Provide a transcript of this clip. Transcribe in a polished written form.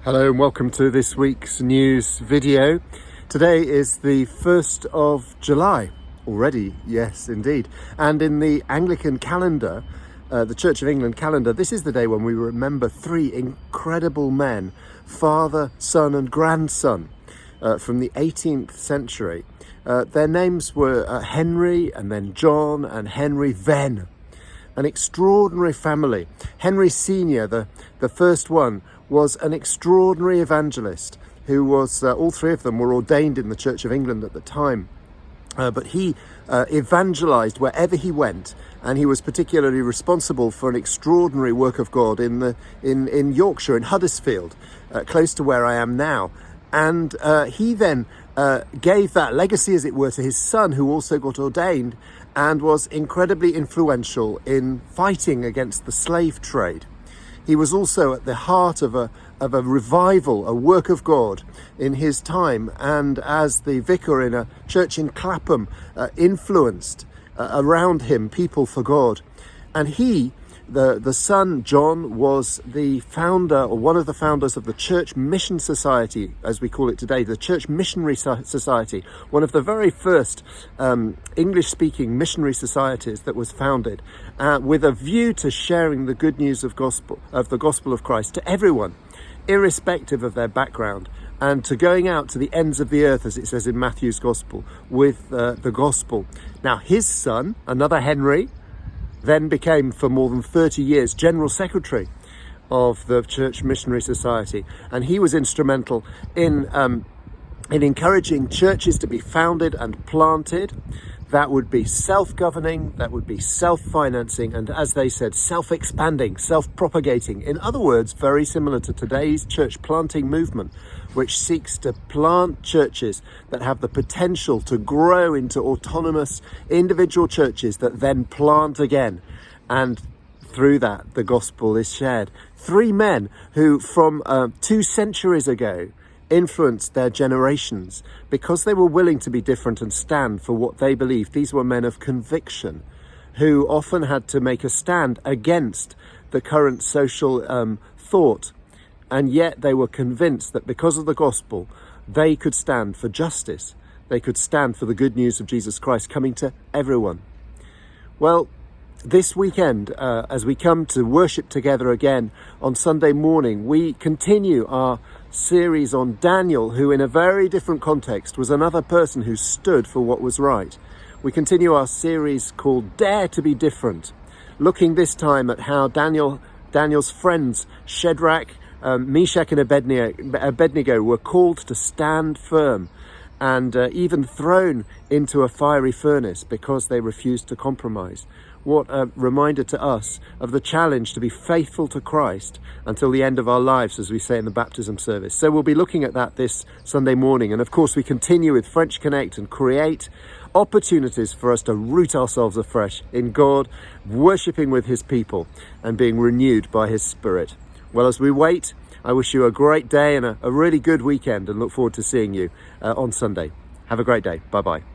Hello and welcome to this week's news video. Today is the 1st of July already, yes indeed. And in the Anglican calendar, the Church of England calendar, this is the day when we remember three incredible men, father, son and grandson from the 18th century. Their names were Henry and then John and Henry Venn. An extraordinary family. Henry Sr., the first one, was an extraordinary evangelist who was, all three of them were ordained in the Church of England at the time. But he evangelized wherever he went, and he was particularly responsible for an extraordinary work of God in Yorkshire, in Huddersfield, close to where I am now. And he then gave that legacy, as it were, to his son, who also got ordained and was incredibly influential in fighting against the slave trade. He was also at the heart of a revival, a work of God in his time, and as the vicar in a church in Clapham, influenced around him people for God. And he, the son John, was the founder, or one of the founders, of the Church Mission Society, as we call it today, the Church Missionary Society, one of the very first English-speaking missionary societies that was founded, with a view to sharing the good news of the gospel of Christ to everyone, irrespective of their background, and to going out to the ends of the earth, as it says in Matthew's Gospel, with the gospel. Now, his son, another Henry, then became for more than 30 years General Secretary of the Church Missionary Society, and he was instrumental in encouraging churches to be founded and planted that would be self-governing, that would be self-financing, and, as they said, self-expanding, self-propagating. In other words, very similar to today's church planting movement, which seeks to plant churches that have the potential to grow into autonomous individual churches that then plant again. And through that, the gospel is shared. Three men who, from 2 centuries ago, influenced their generations because they were willing to be different and stand for what they believed. These were men of conviction who often had to make a stand against the current social thought, and yet they were convinced that because of the gospel they could stand for justice, they could stand for the good news of Jesus Christ coming to everyone. Well, this weekend, as we come to worship together again on Sunday morning, we continue our series on Daniel, who in a very different context was another person who stood for what was right. We continue our series called Dare to be Different, looking this time at how Daniel's friends Shadrach, Meshach and Abednego were called to stand firm and even thrown into a fiery furnace because they refused to compromise. What a reminder to us of the challenge to be faithful to Christ until the end of our lives, as we say in the baptism service. So we'll be looking at that this Sunday morning. And of course, we continue with French Connect and create opportunities for us to root ourselves afresh in God, worshipping with his people and being renewed by his Spirit. Well, as we wait, I wish you a great day and a really good weekend, and look forward to seeing you on Sunday. Have a great day. Bye-bye.